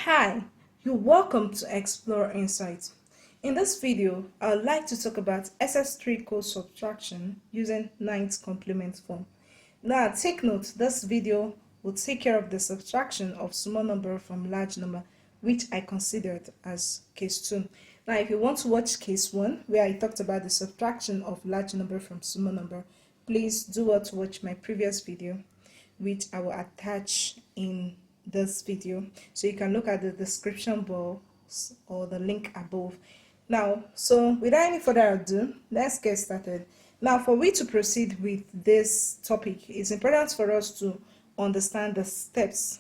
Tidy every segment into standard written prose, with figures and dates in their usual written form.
Hi, you're welcome to Explore Insights. In this video, I would like to talk about Excess-3 Code Subtraction using 9's complement form. Now, take note, this video will take care of the subtraction of small number from large number, which I considered as case 2. Now, if you want to watch case 1, where I talked about the subtraction of large number from small number, please do watch my previous video, which I will attach in this video, so you can look at the description box or the link above. Now, so without any further ado, let's get started. Now, for we to proceed with this topic, it's important for us to understand the steps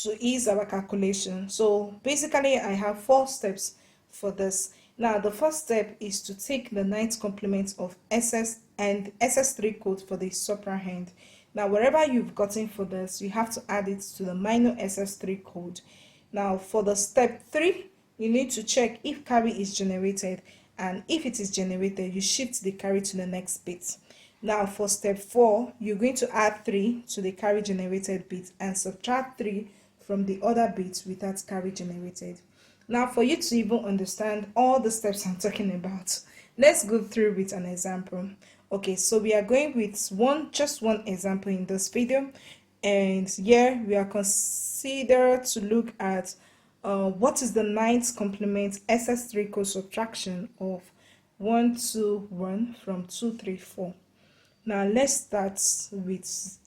to ease our calculation. So basically, I have 4 steps for this. Now, the first step is to take the 9th complement of SS and SS3 code for the subtrahend. Now, wherever you've gotten for this, you have to add it to the minor SS3 code. Now, for the step 3, you need to check if carry is generated, and if it is generated, you shift the carry to the next bit. Now, for step 4, you're going to add 3 to the carry generated bit and subtract 3 from the other bits without carry generated. Now, for you to even understand all the steps I'm talking about, let's go through with an example. Okay, so we are going with just one example in this video, and here we are considered to look at what is the 9th complement SS3 code subtraction of 1, 2, 1 from 2, 3, 4. Now let's start with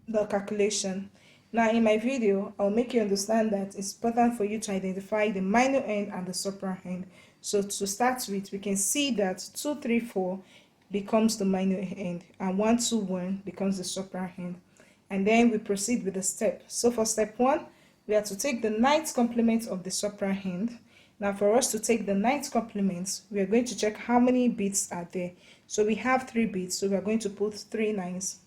the calculation. Now in my video, I'll make you understand that it's important for you to identify the minor end and the subtrahend. So to start with, we can see that 2, 3, 4 becomes the minor end and 1, 2, 1 becomes the subtrahend. And then we proceed with the step. So for step 1, we have to take the 9th complement of the subtrahend. Now for us to take the 9th complement, we are going to check how many bits are there. So we have 3 bits, so we are going to put 3 9's.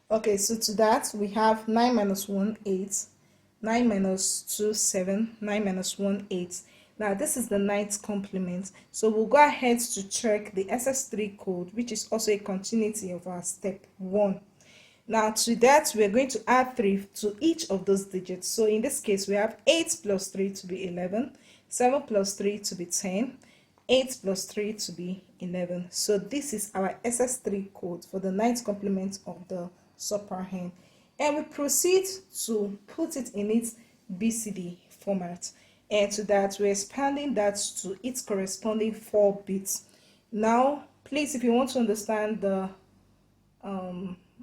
Okay, so to that, we have 9 minus 1, 8, 9 minus 2, 7, 9 minus 1, 8. Now, this is the 9th complement. So we'll go ahead to check the SS3 code, which is also a continuity of our step 1. Now, to that, we're going to add 3 to each of those digits. So in this case, we have 8 plus 3 to be 11, 7 plus 3 to be 10, 8 plus 3 to be 11. So this is our SS3 code for the 9th complement of the subtrahend, and we proceed to put it in its BCD format, and to that we're expanding that to its corresponding 4 bits. Now please, if you want to understand the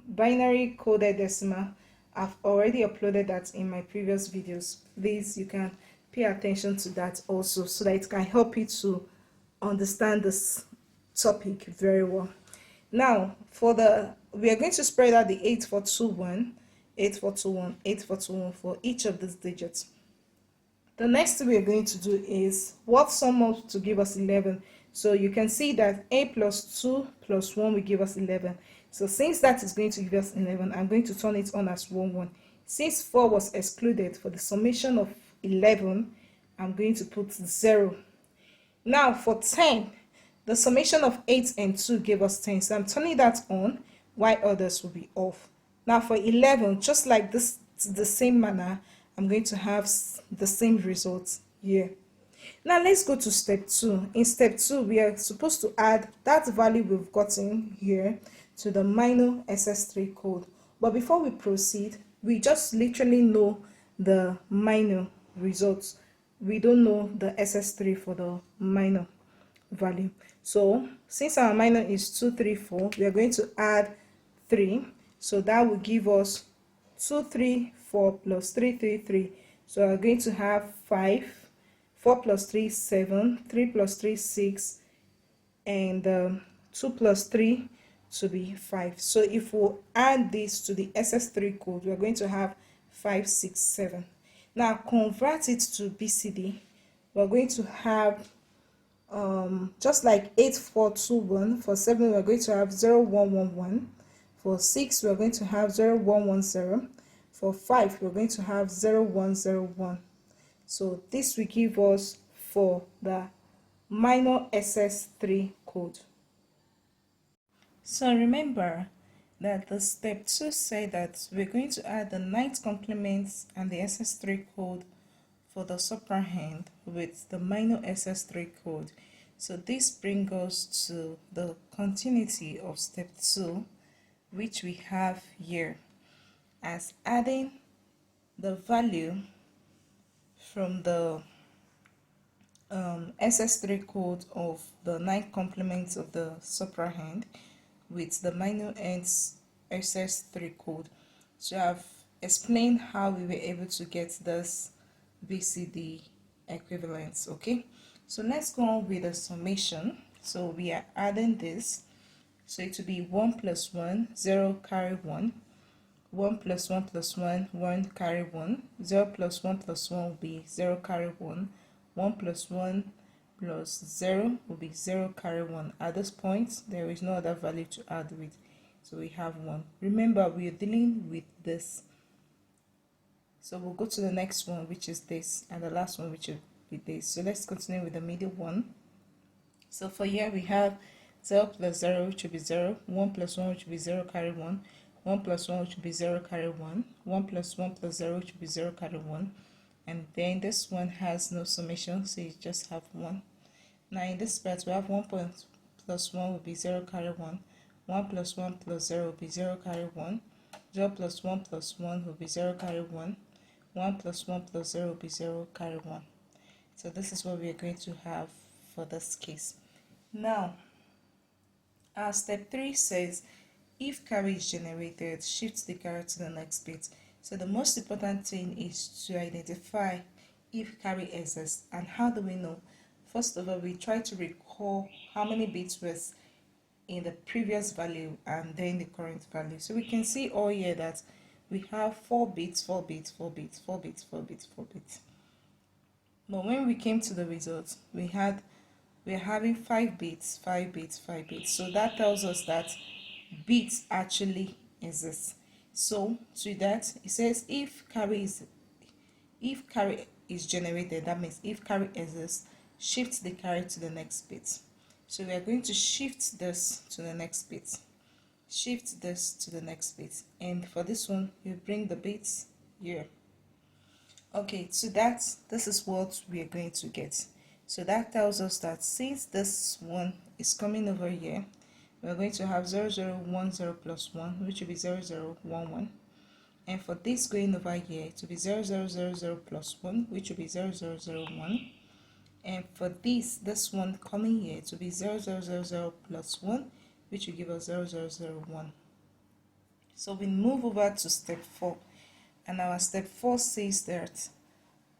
binary coded decimal, I've already uploaded that in my previous videos. Please, you can pay attention to that also, so that it can help you to understand this topic very well. Now we are going to spread out the 8, 4, 2, 1, 8, 4, 2, 1, 8, 4, 2, 1 for each of these digits. The next thing we are going to do is what sum up to give us 11. So you can see that 8 plus 2 plus 1 will give us 11. So since that is going to give us 11, I'm going to turn it on as 1, 1. Since 4 was excluded, for the summation of 11, I'm going to put 0. Now for 10, the summation of 8 and 2 gave us 10, so I'm turning that on, while others will be off. Now for 11, just like this, the same manner, I'm going to have the same results here. Now let's go to step 2. In step 2, we are supposed to add that value we've gotten here to the minor SS3 code. But before we proceed, we just literally know the minor results. We don't know the SS3 for the minor value. So since our minor is 2, 3, 4, we are going to add 3. So that will give us 2, 3, 4 plus 3, 3, 3. So we're going to have 5. 4 plus 3, 7. 3 plus 3, 6. And 2 plus 3 to be 5. So if we add this to the SS3 code, we're going to have 5, 6, 7. Now convert it to BCD. We're going to have just like 8, 4, 2, 1. For 7, we're going to have 0, 1, 1, 1. For 6, we're going to have 0, 1, 1, 0. For 5, we're going to have 0, 1, 0, 1. So this will give us for the minor SS3 code. So remember, that the step 2 say that we're going to add the 9th complement and the Excess-3 code for the suprahand with the minor Excess-3 code. So this brings us to the continuity of step 2, which we have here as adding the value from the Excess-3 code of the 9th complement of the suprahand with the minor ends Excess-3 code. So I've explained how we were able to get this BCD equivalence. Okay, so let's go on with the summation. So we are adding this, so it will be 1 plus 1 0 carry 1, 1 plus 1 plus 1 1 carry 1, 0 plus 1 plus 1 will be 0 carry 1, 1 plus 1 plus 0 will be 0 carry 1. At this point there is no other value to add with, so we have 1. Remember, we are dealing with this, so we'll go to the next one, which is this, and the last one, which will be this. So let's continue with the middle one. So for here we have 0 plus 0, which will be 0, 1 plus 1, which will be 0 carry 1, 1 plus 1, which will be 0 carry 1, 1 plus 1 plus 0, which will be 0 carry 1, and then this one has no summation, so you just have 1. Now in this part we have 1 plus 1 will be 0 carry 1, 1 plus 1 plus 0 will be 0 carry 1, 0 plus 1 plus 1 will be 0 carry 1, 1 plus 1 plus 0 will be 0 carry 1. So this is what we are going to have for this case. Now, our step 3 says if carry is generated, shift the carry to the next bit. So the most important thing is to identify if carry exists. And how do we know? First of all, we try to recall how many bits was in the previous value and then the current value. So we can see all here that we have 4 bits, 4 bits, 4 bits, 4 bits, 4 bits, 4 bits. But when we came to the results, we're having 5 bits, 5 bits, 5 bits. So that tells us that bits actually exist. So to that, it says if carry is generated, that means if carry exists, shift the carry to the next bit. So we are going to shift this to the next bit. Shift this to the next bit, and for this one you bring the bits here. Okay, so this is what we are going to get. So that tells us that since this one is coming over here, we are going to have 0 0 1 0 plus 1, which will be 0 0 1 1, and for this going over here to be 0 0 0 0 plus 1, which will be 0 0 0 1, and for this one coming here to be 0 0 0 0 plus 1, which will give us 0 0 0 1. So we move over to step 4, and our step 4 says that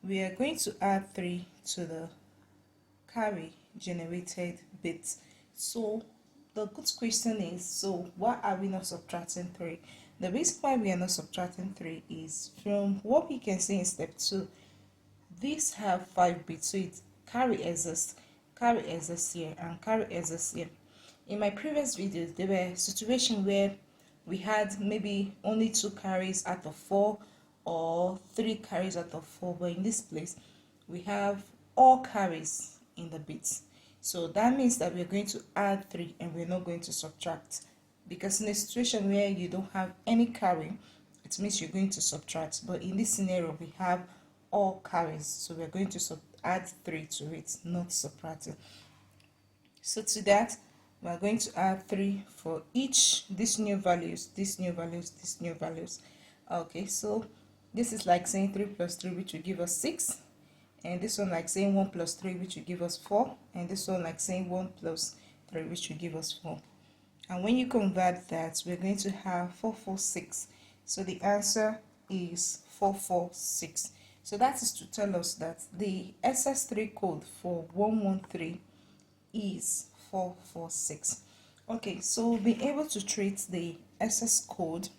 we are going to add 3 to the carry generated bit. So the good question is, so why are we not subtracting 3? The reason why we are not subtracting 3 is from what we can see in step 2, these have 5 bits, so it carry exists here, and carry exists here. In my previous videos, there were situations where we had maybe only 2 carries out of 4 or 3 carries out of 4, but in this place we have all carries in the bits. So that means that we're going to add 3 and we're not going to subtract, because in a situation where you don't have any carry, it means you're going to subtract, but in this scenario we have all carries, so we're going to add 3 to it, not subtract it. So to that, we are going to add 3 for each these new values, these new values, these new values. Okay, so this is like saying 3 plus 3, which will give us 6, and this one like saying 1 plus 3, which will give us 4, and this one like saying 1 plus 3, which will give us 4. And when you convert that, we're going to have 446. So the answer is 446. So that is to tell us that the Excess-3 code for 113 is 446. Okay, so we'll be able to treat the excess code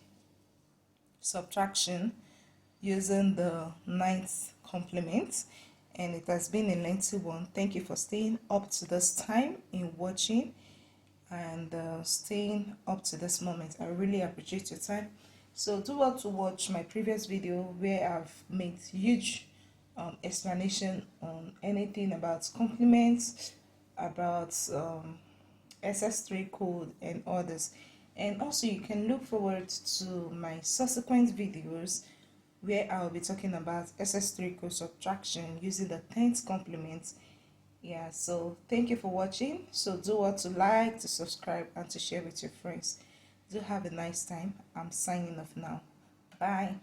subtraction using the 9th complement, and it has been a lengthy one. Thank you for staying up to this time in watching and staying up to this moment. I really appreciate your time. So do well to watch my previous video where I've made huge explanation on anything about complements, about Excess-3 code and others. And also you can look forward to my subsequent videos where I'll be talking about Excess-3 code subtraction using the 10th complement. Yeah, so thank you for watching. So do what to like, to subscribe, and to share with your friends. Do have a nice time. I'm signing off now. Bye.